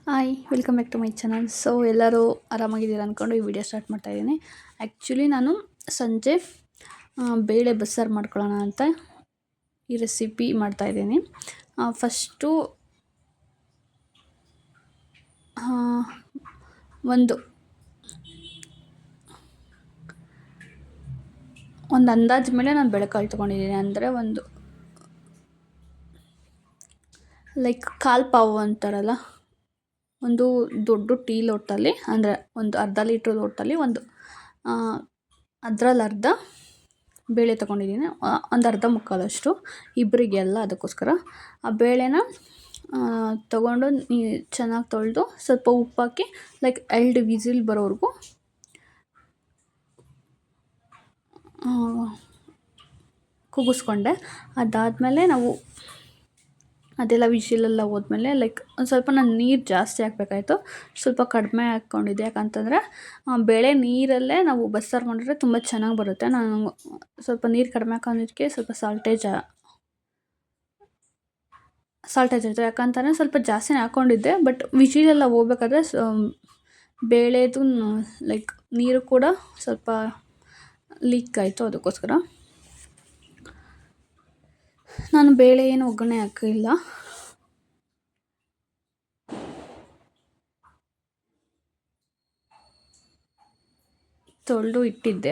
Hi welcome back to my channel. So ಎಲ್ಲರೂ ಆರಾಮಾಗಿದ್ದೀರಾ ಅಂದ್ಕೊಂಡು ಈ ವಿಡಿಯೋ ಸ್ಟಾರ್ಟ್ ಮಾಡ್ತಾಯಿದ್ದೀನಿ. ಆ್ಯಕ್ಚುಲಿ ನಾನು ಸಂಜೆ ಬೇಳೆ ಬಸ್ಸಾರು ಮಾಡ್ಕೊಳ್ಳೋಣ ಅಂತ ಈ ರೆಸಿಪಿ ಮಾಡ್ತಾಯಿದ್ದೀನಿ. ಫಸ್ಟು ಒಂದು ಅಂದಾಜು ಮೇಲೆ ನಾನು ಬೇಳೆಕಾಳು ತೊಗೊಂಡಿದ್ದೀನಿ. ಅಂದರೆ ಒಂದು ಲೈಕ್ ಕಾಲು ಪಾವು ಅಂತಾರಲ್ಲ, ಒಂದು ದೊಡ್ಡ ಟೀ ಲೋಟದಲ್ಲಿ, ಅಂದರೆ ಒಂದು ಅರ್ಧ ಲೀಟ್ರ್ ಲೋಟದಲ್ಲಿ ಅದರಲ್ಲಿ ಅರ್ಧ ಬೇಳೆ ತೊಗೊಂಡಿದ್ದೀನಿ. ಒಂದು ಅರ್ಧ ಮುಕ್ಕಾಲಷ್ಟು ಇಬ್ಬರಿಗೆಲ್ಲ, ಅದಕ್ಕೋಸ್ಕರ ಆ ಬೇಳೆನ ತೊಗೊಂಡು ಚೆನ್ನಾಗಿ ತೊಳೆದು ಸ್ವಲ್ಪ ಉಪ್ಪಾಕಿ ಲೈಕ್ 2 ವಿಸಿಲ್ ಬರೋವರೆಗೂ ಕೂಗಿಸ್ಕೊಂಡೆ. ಅದಾದಮೇಲೆ ಅದೆಲ್ಲ ವಿಶಿಲೆಲ್ಲ ಹೋದ್ಮೇಲೆ ಲೈಕ್ ಒಂದು ಸ್ವಲ್ಪ ನಾನು ನೀರು ಜಾಸ್ತಿ ಹಾಕಬೇಕಾಯ್ತು. ಸ್ವಲ್ಪ ಕಡಿಮೆ ಹಾಕ್ಕೊಂಡಿದ್ದೆ, ಯಾಕಂತಂದರೆ ಬೇಳೆ ನೀರಲ್ಲೇ ನಾವು ಬಸ್ಸಾರು ಮಾಡಿದ್ರೆ ತುಂಬ ಚೆನ್ನಾಗಿ ಬರುತ್ತೆ. ನಾನು ಸ್ವಲ್ಪ ನೀರು ಕಡಿಮೆ ಹಾಕೊಂಡಿದ್ದಕ್ಕೆ ಸ್ವಲ್ಪ ಸಾಲ್ಟೇಜ್ ಆಯಿತು. ಯಾಕಂತಂದರೆ ಸ್ವಲ್ಪ ಜಾಸ್ತಿನೇ ಹಾಕ್ಕೊಂಡಿದ್ದೆ, ಬಟ್ ವಿಶಿಲೆಲ್ಲ ಹೋಗ್ಬೇಕಾದ್ರೆ ಬೇಳೆದು ಲೈಕ್ ನೀರು ಕೂಡ ಸ್ವಲ್ಪ ಲೀಕ್ ಆಯಿತು. ಅದಕ್ಕೋಸ್ಕರ ನಾನು ಬೇಳೆ ಏನು ಒಗ್ಗರಣೆ ಹಾಕಿಲ್ಲ. ತೊಳೆದು ಇಟ್ಟಿದ್ದೆ.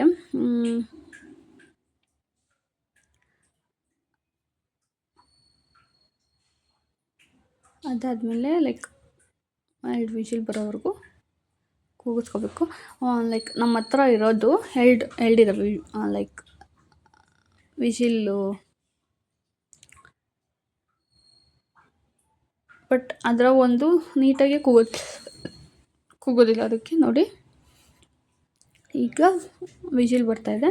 ಅದಾದಮೇಲೆ ಲೈಕ್ 2 ವಿಶಿಲ್ ಬರೋವರೆಗೂ ಕೂಗಿಸ್ಕೋಬೇಕು. ಲೈಕ್ ನಮ್ಮ ಹತ್ರ ಇರೋದು ಎರಡಿದಾವೆ ಲೈಕ್ ವಿಶಿಲ್ಲು, ಬಟ್ ಅದರ ಒಂದು ನೀಟಾಗಿ ಕೂಗೋದಿಲ್ಲ. ಅದಕ್ಕೆ ನೋಡಿ, ಈಗ ವಿಶಿಲ್ ಬರ್ತಾಯಿದೆ.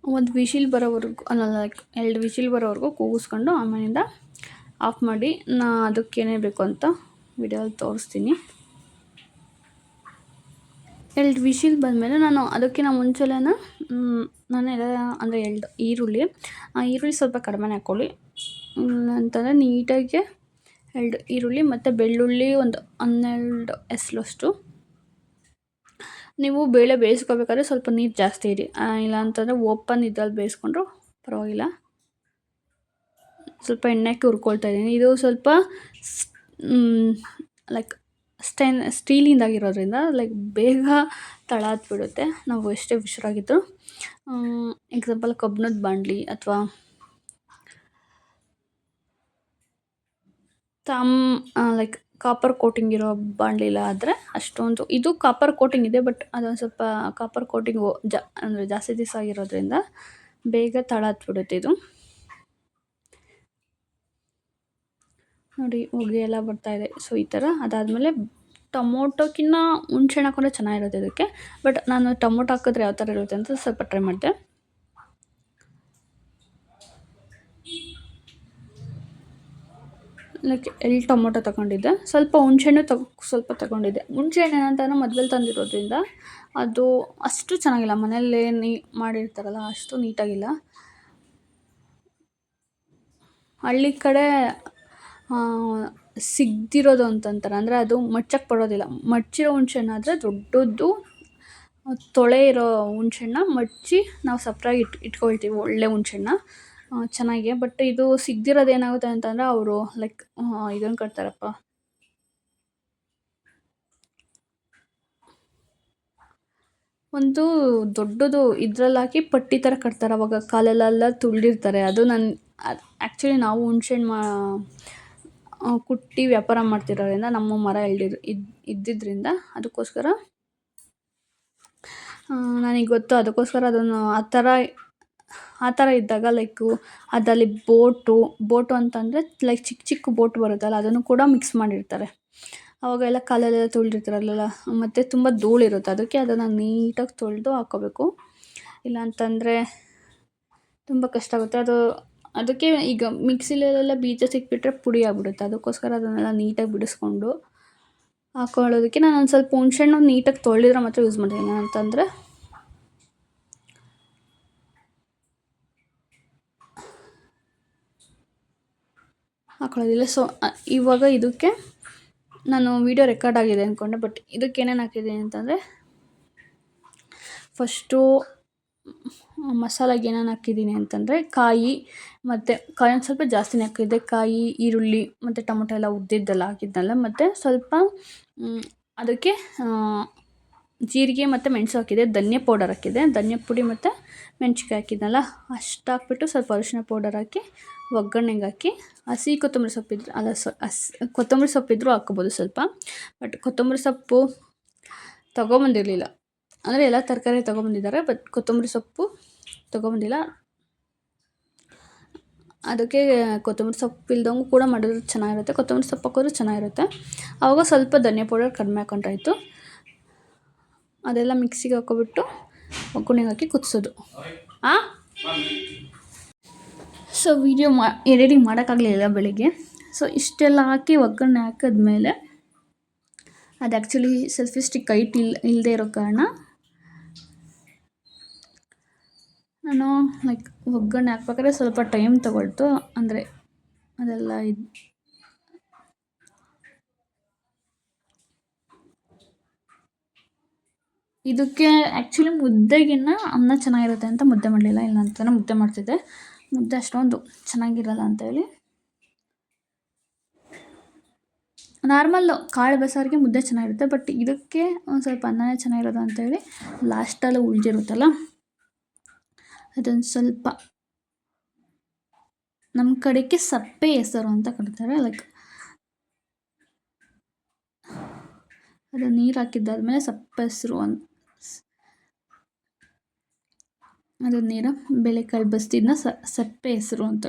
ಒಂದು ವಿಶಿಲ್ ಬರೋವರೆಗೂ ಲೈಕ್ 2 ವಿಶಿಲ್ ಬರೋವರೆಗೂ ಕೂಗಿಸ್ಕೊಂಡು ಆಮೇಲಿಂದ ಆಫ್ ಮಾಡಿ ಅದಕ್ಕೇನೇ ಬೇಕು ಅಂತ ವಿಡಿಯೋದಲ್ಲಿ ತೋರಿಸ್ತೀನಿ. 2 ವಿಶಿಲ್ ಬಂದಮೇಲೆ ನಾನು ಅದಕ್ಕಿಂತ ಮುಂಚೆನೇ ನಾನೆಲ್ಲ ಅಂದರೆ 2 ಈರುಳ್ಳಿ ಸ್ವಲ್ಪ ಕಡಿಮೆನೇ ಹಾಕ್ಕೊಳ್ಳಿ. ಅಂತಂದರೆ ನೀಟಾಗಿ 2 ಈರುಳ್ಳಿ ಮತ್ತು ಬೆಳ್ಳುಳ್ಳಿ ಒಂದು 12 ಎಸಳಷ್ಟು. ನೀವು ಬೇಳೆ ಬೇಯಿಸ್ಕೋಬೇಕಾದ್ರೆ ಸ್ವಲ್ಪ ನೀರು ಜಾಸ್ತಿ ಇಡಿ, ಇಲ್ಲ ಅಂತಂದರೆ ಓಪನ್ ಇದ್ರಲ್ಲಿ ಬೇಯಿಸ್ಕೊಂಡ್ರು ಪರವಾಗಿಲ್ಲ. ಸ್ವಲ್ಪ ಎಣ್ಣೆಗೆ ಹುರ್ಕೊಳ್ತಾ ಇದ್ದೀನಿ. ಇದು ಸ್ವಲ್ಪ ಲೈಕ್ ಸ್ಟೀಲಿಂದಾಗಿರೋದ್ರಿಂದ ಲೈಕ್ ಬೇಗ ತಳ ಹತ್ಬಿಡುತ್ತೆ, ನಾವು ಎಷ್ಟೇ ಹುಷಾರಾಗಿದ್ದರೂ. ಎಕ್ಸಾಂಪಲ್ ಕಬ್ಬಿಣದ ಬಾಣಲಿ ಅಥವಾ ಲೈಕ್ ಕಾಪರ್ ಕೋಟಿಂಗ್ ಇರೋ ಬಾಣಲಿಲ್ಲ ಆದರೆ ಅಷ್ಟೊಂದು, ಇದು ಕಾಪರ್ ಕೋಟಿಂಗ್ ಇದೆ, ಬಟ್ ಅದೊಂದು ಸ್ವಲ್ಪ ಕಾಪರ್ ಕೋಟಿಂಗು ಅಂದರೆ ಜಾಸ್ತಿ ದಿವಸ ಆಗಿರೋದ್ರಿಂದ ಬೇಗ ತಳ ಹತ್ಬಿಡುತ್ತೆ ಇದು. ನೋಡಿ, ಹೊಗೆ ಎಲ್ಲ ಬರ್ತಾಯಿದೆ. ಸೊ ಈ ಥರ. ಅದಾದಮೇಲೆ ಟೊಮೊಟೊಕ್ಕಿಂತ ಹುಣ್ಸೆಹಣ್ಣು ಹಾಕೊಂಡ್ರೆ ಚೆನ್ನಾಗಿರುತ್ತೆ ಇದಕ್ಕೆ, ಬಟ್ ನಾನು ಟೊಮೊಟೊ ಹಾಕಿದ್ರೆ ಯಾವ ಥರ ಇರುತ್ತೆ ಅಂತ ಸ್ವಲ್ಪ ಟ್ರೈ ಮಾಡಿದೆ. ಲೈಕ್ 2 ಟೊಮೊಟೊ ತೊಗೊಂಡಿದ್ದೆ, ಸ್ವಲ್ಪ ಹುಣ್ಸೆಹಣ್ಣು ಸ್ವಲ್ಪ ತೊಗೊಂಡಿದ್ದೆ. ಹುಣ್ಸೆಹಣ್ಣು ಏನಂತಂದರೆ ಮೊದಲು ತಂದಿರೋದ್ರಿಂದ ಅದು ಅಷ್ಟು ಚೆನ್ನಾಗಿಲ್ಲ, ಮನೆಯಲ್ಲೇ ಮಾಡಿರ್ತಾರಲ್ಲ ಅಷ್ಟು ನೀಟಾಗಿಲ್ಲ. ಹಳ್ಳಿ ಕಡೆ ಸಿಗದಿರೋದು ಅಂತಂತಾರೆ, ಅಂದರೆ ಅದು ಮಡ್ಚಕ್ಕೆ ಬರೋದಿಲ್ಲ. ಮಡ್ಚಿರೋ ಹುಣ್ಸೆಹಣ್ಣು ಆದರೆ ದೊಡ್ಡದು ತೊಳೆ ಇರೋ ಹುಣ್ಸೆಹಣ್ಣ ಮಡ್ಚಿ ನಾವು ಸಪ್ರಾಗಿ ಇಟ್ಕೊಳ್ತೀವಿ, ಒಳ್ಳೆ ಹುಣ್ಸೆಹಣ್ಣ ಚೆನ್ನಾಗಿ. ಬಟ್ ಇದು ಸಿಗದಿರೋದು ಏನಾಗುತ್ತೆ ಅಂತಂದರೆ ಅವರು ಲೈಕ್ ಇದನ್ನು ಕಟ್ತಾರಪ್ಪ, ಒಂದು ದೊಡ್ಡದು ಇದ್ರಲ್ಲಿ ಹಾಕಿ ಪಟ್ಟಿ ಥರ ಕಟ್ತಾರೆ, ಅವಾಗ ಕಾಲೆಲ್ಲ ತುಳಿದಿರ್ತಾರೆ. ಅದು ಆ್ಯಕ್ಚುಲಿ ನಾವು ಹುಣ್ಸೆಹಣ್ಣು ಕುಟ್ಟಿ ವ್ಯಾಪಾರ ಮಾಡ್ತಿರೋದ್ರಿಂದ, ನಮ್ಮ ಮರ ಇದ್ದಿದ್ದರಿಂದ ಅದಕ್ಕೋಸ್ಕರ ನನಗೆ ಗೊತ್ತು. ಅದಕ್ಕೋಸ್ಕರ ಅದನ್ನು ಆ ಥರ ಇದ್ದಾಗ ಲೈಕು ಅದಲ್ಲಿ ಬೋಟು ಅಂತಂದರೆ ಲೈಕ್ ಚಿಕ್ಕ ಚಿಕ್ಕ ಬೋಟ್ ಬರುತ್ತಲ್ಲ, ಅದನ್ನು ಕೂಡ ಮಿಕ್ಸ್ ಮಾಡಿರ್ತಾರೆ. ಅವಾಗೆಲ್ಲ ಕಾಲೆಲ್ಲ ತುಳಿದಿರ್ತಾರಲ್ಲ, ಮತ್ತು ತುಂಬ ಧೂಳಿರುತ್ತೆ. ಅದಕ್ಕೆ ಅದನ್ನು ನೀಟಾಗಿ ತೊಳೆದು ಹಾಕ್ಕೋಬೇಕು, ಇಲ್ಲಾಂತಂದರೆ ತುಂಬ ಕಷ್ಟ ಆಗುತ್ತೆ. ಅದಕ್ಕೆ ಈಗ ಮಿಕ್ಸಿಲೆಲ್ಲ ಬೀಜ ಸಿಕ್ಬಿಟ್ರೆ ಪುಡಿ ಆಗಿಬಿಡುತ್ತೆ. ಅದಕ್ಕೋಸ್ಕರ ಅದನ್ನೆಲ್ಲ ನೀಟಾಗಿ ಬಿಡಿಸ್ಕೊಂಡು ಹಾಕ್ಕೊಳ್ಳೋದಕ್ಕೆ ನಾನು ಒಂದು ಸ್ವಲ್ಪ ಹುಣ್ಸೆಹಣ್ಣು ನೀಟಾಗಿ ತೊಳೆದಿರೋ ಮಾತ್ರ ಯೂಸ್ ಮಾಡ್ತೀನಿ. ಅಂತಂದರೆ ಹಾಕೊಳ್ಳೋದಿಲ್ಲ. ಸೊ ಇವಾಗ ಇದಕ್ಕೆ ನಾನು ವೀಡಿಯೋ ರೆಕಾರ್ಡ್ ಆಗಿದೆ ಅಂದ್ಕೊಂಡೆ, ಬಟ್ ಇದಕ್ಕೆ ಏನೇನು ಹಾಕಿದ್ದೀನಿ ಅಂತಂದರೆ, ಫಸ್ಟು ಮಸಾಲೆಗೆ ಏನೇನು ಹಾಕಿದ್ದೀನಿ ಅಂತಂದರೆ, ಕಾಯಿ ಒಂದು ಸ್ವಲ್ಪ ಜಾಸ್ತಿನೇ ಹಾಕಿದ್ದೆ. ಕಾಯಿ, ಈರುಳ್ಳಿ ಮತ್ತು ಟೊಮೊಟೊ ಎಲ್ಲ ಉದ್ದಿದ್ದೆಲ್ಲ ಹಾಕಿದ್ನಲ್ಲ, ಮತ್ತು ಸ್ವಲ್ಪ ಅದಕ್ಕೆ ಜೀರಿಗೆ ಮತ್ತು ಮೆಣಸು ಹಾಕಿದ್ದೆ. ಧನಿಯಾ ಪೌಡರ್ ಹಾಕಿದ್ದೆ. ಧನಿಯಾ ಪುಡಿ ಮತ್ತು ಮೆಣ್ಸಿನ್ಕಾಯಿ ಹಾಕಿದ್ನಲ್ಲ, ಅಷ್ಟು ಹಾಕ್ಬಿಟ್ಟು ಸ್ವಲ್ಪ ಅರಿಶಿನ ಪೌಡರ್ ಹಾಕಿ ಒಗ್ಗರಣೆಗೆ ಹಾಕಿ, ಹಸಿ ಕೊತ್ತಂಬರಿ ಸೊಪ್ಪಿದ್ರೆ ಕೊತ್ತಂಬರಿ ಸೊಪ್ಪಿದ್ರೂ ಹಾಕ್ಕೊಬೋದು ಸ್ವಲ್ಪ. ಬಟ್ ಕೊತ್ತಂಬರಿ ಸೊಪ್ಪು ತೊಗೊಂಬಂದಿರಲಿಲ್ಲ, ಅಂದರೆ ಎಲ್ಲ ತರಕಾರಿ ತೊಗೊಂಬಂದಿದ್ದಾರೆ, ಬಟ್ ಕೊತ್ತಂಬರಿ ಸೊಪ್ಪು ತೊಗೊಂಬಂದಿಲ್ಲ. ಅದಕ್ಕೆ ಕೊತ್ತಂಬರಿ ಸೊಪ್ಪು ಇಲ್ದಂಗೂ ಕೂಡ ಮಾಡಿದ್ರೆ ಚೆನ್ನಾಗಿರುತ್ತೆ, ಕೊತ್ತಂಬರಿ ಸೊಪ್ಪು ಹಾಕಿದ್ರೂ ಚೆನ್ನಾಗಿರುತ್ತೆ. ಆವಾಗ ಸ್ವಲ್ಪ ಧನಿಯಾ ಪೌಡರ್ ಕಡಿಮೆ ಹಾಕೊಂಡ್ರಾಯ್ತು. ಅದೆಲ್ಲ ಮಿಕ್ಸಿಗೆ ಹಾಕ್ಕೊಬಿಟ್ಟು ಒಗ್ಗರಣೆಗೆ ಹಾಕಿ ಕುದಿಸೋದು. ಸೊ ವೀಡಿಯೋ ಎಡಿಟಿಂಗ್ ಮಾಡೋಕ್ಕಾಗಲಿಲ್ಲ ಬೆಳಿಗ್ಗೆ. ಸೊ ಇಷ್ಟೆಲ್ಲ ಹಾಕಿ ಒಗ್ಗರಣೆ ಹಾಕಿದ್ಮೇಲೆ, ಅದು ಆ್ಯಕ್ಚುಲಿ ಸೆಲ್ಫಿ ಸ್ಟಿಕ್ ಹೈಟ್ ಇಲ್ಲದೆ ಇರೋ ಕಾರಣ ನಾನು ಒಗ್ಗರಣೆ ಹಾಕ್ಬೇಕಾದ್ರೆ ಸ್ವಲ್ಪ ಟೈಮ್ ತೊಗೊಳ್ತು. ಅಂದರೆ ಅದೆಲ್ಲ ಇದಕ್ಕೆ ಆ್ಯಕ್ಚುಲಿ ಮುದ್ದೆಗಿನ್ನ ಅನ್ನ ಚೆನ್ನಾಗಿರುತ್ತೆ ಅಂತ ಮುದ್ದೆ ಮಾಡಲಿಲ್ಲ. ಇಲ್ಲ ಅಂತಾನೆ ಮುದ್ದೆ ಮಾಡ್ತಿದ್ದೆ. ಮುದ್ದೆ ಅಷ್ಟೊಂದು ಚೆನ್ನಾಗಿರಲ್ಲ ಅಂತೇಳಿ ನಾರ್ಮಲ್ಲು ಕಾಳು ಬಸಾರಿಗೆ ಮುದ್ದೆ ಚೆನ್ನಾಗಿರುತ್ತೆ, ಬಟ್ ಇದಕ್ಕೆ ಒಂದು ಸ್ವಲ್ಪ ಅನ್ನನೇ ಚೆನ್ನಾಗಿರೋದು ಅಂತೇಳಿ ಲಾಸ್ಟಲ್ಲಿ ಉಳಿದಿರುತ್ತಲ್ಲ, ಅದೊಂದು ಸ್ವಲ್ಪ ನಮ್ಮ ಕಡೆಗೆ ಸಪ್ಪೆ ಹೆಸರು ಅಂತ ಕರೀತಾರೆ. ಅದು ನೀರು ಹಾಕಿದ್ದಾದ್ಮೇಲೆ ಸಪ್ಪೆ ಹೆಸರು ಅದು ನೀರು ಬೇಳೆಕಾಳು ಬಸ್ತಿದ್ನ ಸಪ್ಪೆ ಹೆಸರು ಅಂತ,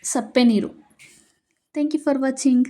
ಸಪ್ಪೆ ನೀರು. Thank you for watching.